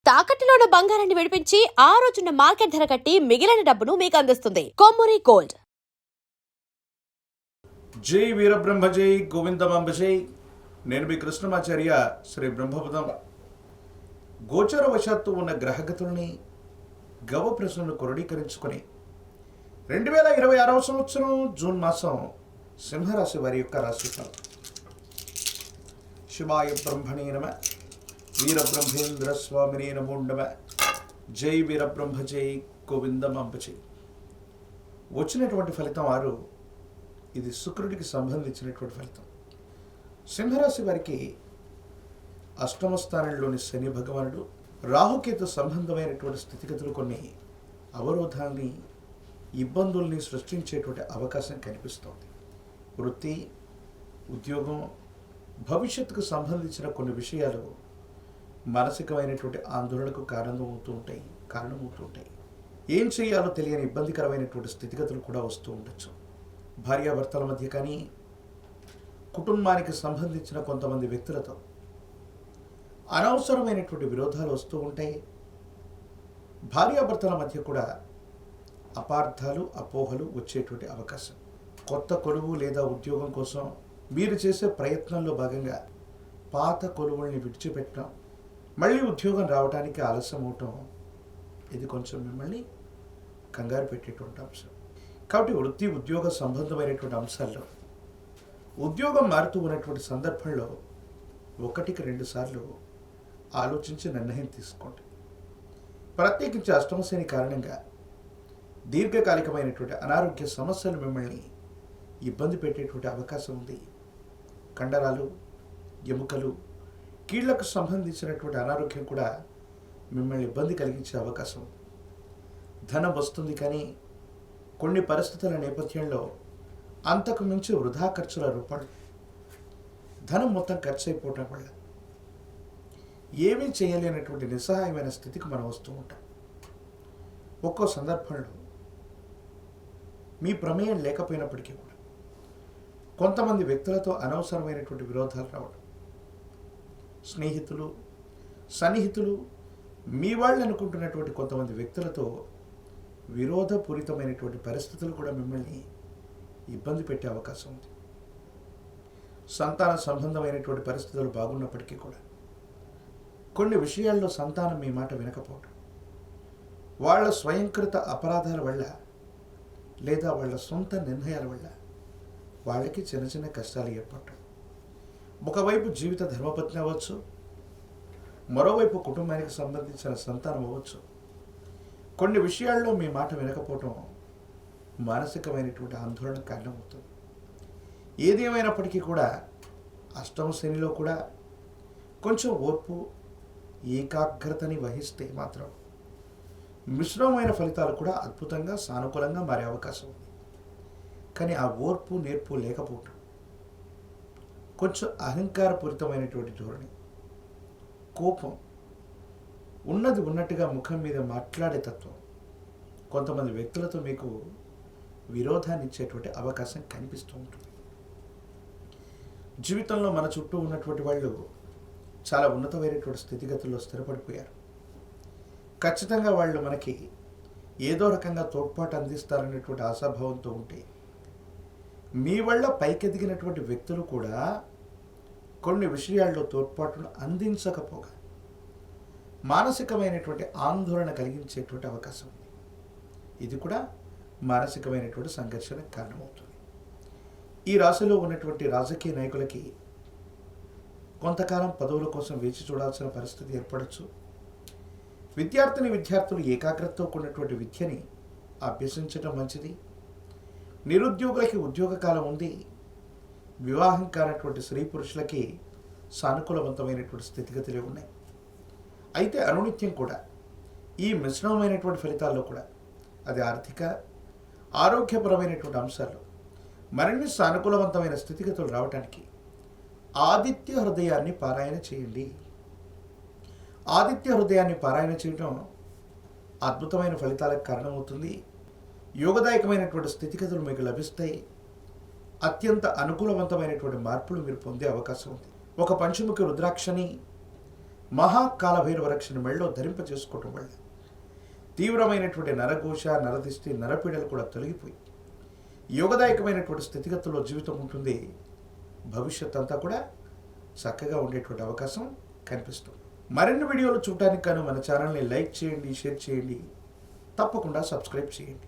తాకట్టులో ఉన్న బంగారాన్ని విడిపించి ఆ రోజున్న మార్కెట్ ధర కట్టి మిగిలిన డబ్బును మీకు అందిస్తుంది కొమ్మూరి గోల్డ్. జై వీరబ్రహ్మ జై గోవిందమాంబ జై. నేను మీ కృష్ణమాచార్య శ్రీ బ్రహ్మపదం. గోచరవశాత్తు ఉన్న గ్రహగతుల్ని గవప్రశ్నను క్రోడీకరించుకొని 2026 సంవత్సరం జూన్ మాసం సింహరాశి వారి యొక్క రాశిఫలం. శివాయ బ్రహ్మణే నమః. వీరబ్రహ్మేంద్ర స్వామినే నమో నమః. జై వీరబ్రహ్మ జై గోవిందమాంబ జై. వచ్చినటువంటి ఫలితం 6. ఇది శుక్రుడికి సంబంధించినటువంటి ఫలితం. సింహరాశి వారికి అష్టమ స్థానంలోని శని భగవానుడు రాహుకేతు సంబంధమైనటువంటి స్థితిగతులు కొన్ని అవరోధాన్ని ఇబ్బందుల్ని సృష్టించేటువంటి అవకాశం కనిపిస్తోంది. వృత్తి, ఉద్యోగం, భవిష్యత్తుకు సంబంధించిన కొన్ని విషయాలు మానసికమైనటువంటి ఆందోళనకు కారణమవుతూ ఉంటాయి. ఏం చేయాలో తెలియని ఇబ్బందికరమైనటువంటి స్థితిగతులు కూడా వస్తూ ఉండొచ్చు. భార్యాభర్తల మధ్య కానీ, కుటుంబానికి సంబంధించిన కొంతమంది వ్యక్తులతో అనవసరమైనటువంటి విరోధాలు వస్తూ ఉంటాయి. భార్యాభర్తల మధ్య కూడా అపార్థాలు, అపోహలు వచ్చేటువంటి అవకాశం. కొత్త కొలువు లేదా ఉద్యోగం కోసం మీరు చేసే ప్రయత్నంలో భాగంగా పాత కొలువుల్ని విడిచిపెట్టడం, మళ్ళీ ఉద్యోగం రావడానికి ఆలస్యం అవటం, ఇది కొంచెం మిమ్మల్ని కంగారు పెట్టేటువంటి అంశం. కాబట్టి వృత్తి, ఉద్యోగ సంబంధమైనటువంటి అంశాల్లో ఉద్యోగం మారుతూ ఉన్నటువంటి సందర్భంలో 1కి 2 సార్లు ఆలోచించి నిర్ణయం తీసుకోండి. ప్రత్యేకించి అష్టమశని కారణంగా దీర్ఘకాలికమైనటువంటి అనారోగ్య సమస్యలు మిమ్మల్ని ఇబ్బంది పెట్టేటువంటి అవకాశం ఉంది. కండరాలు, ఎముకలు, కీళ్లకు సంబంధించినటువంటి అనారోగ్యం కూడా మిమ్మల్ని ఇబ్బంది కలిగించే అవకాశం ఉంది. ధనం వస్తుంది కానీ కొన్ని పరిస్థితుల నేపథ్యంలో అంతకు మించి వృధా ఖర్చుల రూపంలో ధనం మొత్తం ఖర్చు అయిపోవటం వల్ల ఏమీ చేయలేనటువంటి నిస్సహాయమైన స్థితికి మనం వస్తూ ఉంటాం. ఒక్కో సందర్భంలో మీ ప్రమేయం లేకపోయినప్పటికీ కూడా కొంతమంది వ్యక్తులతో అనవసరమైనటువంటి విరోధాలు రావడం, స్నేహితులు, సన్నిహితులు, మీ వాళ్ళు అనుకుంటున్నటువంటి కొంతమంది వ్యక్తులతో విరోధపూరితమైనటువంటి పరిస్థితులు కూడా మిమ్మల్ని ఇబ్బంది పెట్టే అవకాశం ఉంది. సంతాన సంబంధమైనటువంటి పరిస్థితులు బాగున్నప్పటికీ కూడా కొన్ని విషయాల్లో సంతానం మీ మాట వినకపోవడం, వాళ్ళ స్వయంకృత అపరాధాల వల్ల లేదా వాళ్ళ సొంత నిర్ణయాల వల్ల వాళ్ళకి చిన్న చిన్న కష్టాలు ఏర్పడటం. ఒకవైపు జీవిత ధర్మపత్ని అవ్వచ్చు, మరోవైపు కుటుంబానికి సంబంధించిన సంతానం అవ్వచ్చు. కొన్ని విషయాల్లో మీ మాట వినకపోవటం మానసికమైనటువంటి ఆందోళన కారణమవుతుంది. ఏది ఏమైనప్పటికీ కూడా అష్టమ శనిలో కూడా కొంచెం ఓర్పు, ఏకాగ్రతని వహిస్తే మాత్రం మిశ్రమమైన ఫలితాలు కూడా అద్భుతంగా, సానుకూలంగా మారే అవకాశం ఉంది. కానీ ఆ ఓర్పు, నేర్పు లేకపోవటం, కొంచెం అహంకారపూరితమైనటువంటి ధోరణి, కోపం, ఉన్నది ఉన్నట్టుగా ముఖం మీద మాట్లాడే తత్వం కొంతమంది వ్యక్తులతో మీకు విరోధాన్ని ఇచ్చేటువంటి అవకాశం కనిపిస్తూ ఉంటుంది. జీవితంలో మన చుట్టూ ఉన్నటువంటి వాళ్ళు చాలా ఉన్నతమైనటువంటి స్థితిగతుల్లో స్థిరపడిపోయారు. ఖచ్చితంగా వాళ్ళు మనకి ఏదో రకంగా తోడ్పాటు అందిస్తారనేటువంటి ఆశాభావంతో ఉంటే, మీ వల్ల పైకెదిగినటువంటి వ్యక్తులు కూడా కొన్ని విషయాల్లో తోడ్పాటును అందించకపోగా మానసికమైనటువంటి ఆందోళన కలిగించేటువంటి అవకాశం ఉంది. ఇది కూడా మానసికమైనటువంటి సంఘర్షణకు కారణమవుతుంది. ఈ రాశిలో ఉన్నటువంటి రాజకీయ నాయకులకి కొంతకాలం పదవుల కోసం వేచి చూడాల్సిన పరిస్థితి ఏర్పడవచ్చు. విద్యార్థులు ఏకాగ్రతతో కూడినటువంటి విద్యని అభ్యసించడం మంచిది. నిరుద్యోగులకి ఉద్యోగ కాలం ఉంది. వివాహం కానటువంటి స్త్రీ పురుషులకి సానుకూలవంతమైనటువంటి స్థితిగతులే ఉన్నాయి. అయితే అనునిత్యం కూడా ఈ మిశ్రమమైనటువంటి ఫలితాల్లో కూడా అది ఆర్థిక, ఆరోగ్యపరమైనటువంటి అంశాల్లో మరిన్ని సానుకూలవంతమైన స్థితిగతులు రావడానికి ఆదిత్య హృదయాన్ని పారాయణ చేయండి. ఆదిత్య హృదయాన్ని పారాయణ చేయడం అద్భుతమైన ఫలితాలకు కారణమవుతుంది. యోగదాయకమైనటువంటి స్థితిగతులు మీకు లభిస్తాయి. అత్యంత అనుకూలవంతమైనటువంటి మార్పులు మీరు పొందే అవకాశం ఉంది. ఒక పంచముఖి రుద్రాక్షని మహాకాలభైరవ రక్షణ మెళ్ళలో ధరింప చేసుకోవటం వల్ల తీవ్రమైనటువంటి నరఘోష, నరదిష్టి, నరపీడలు కూడా తొలగిపోయి యోగదాయకమైనటువంటి స్థితిగతుల్లో జీవితం ఉంటుంది. భవిష్యత్ అంతా కూడా చక్కగా ఉండేటువంటి అవకాశం కనిపిస్తుంది. మరిన్ని వీడియోలు చూడటానికి గాను మన ఛానల్ని లైక్ చేయండి, షేర్ చేయండి, తప్పకుండా సబ్స్క్రైబ్ చేయండి.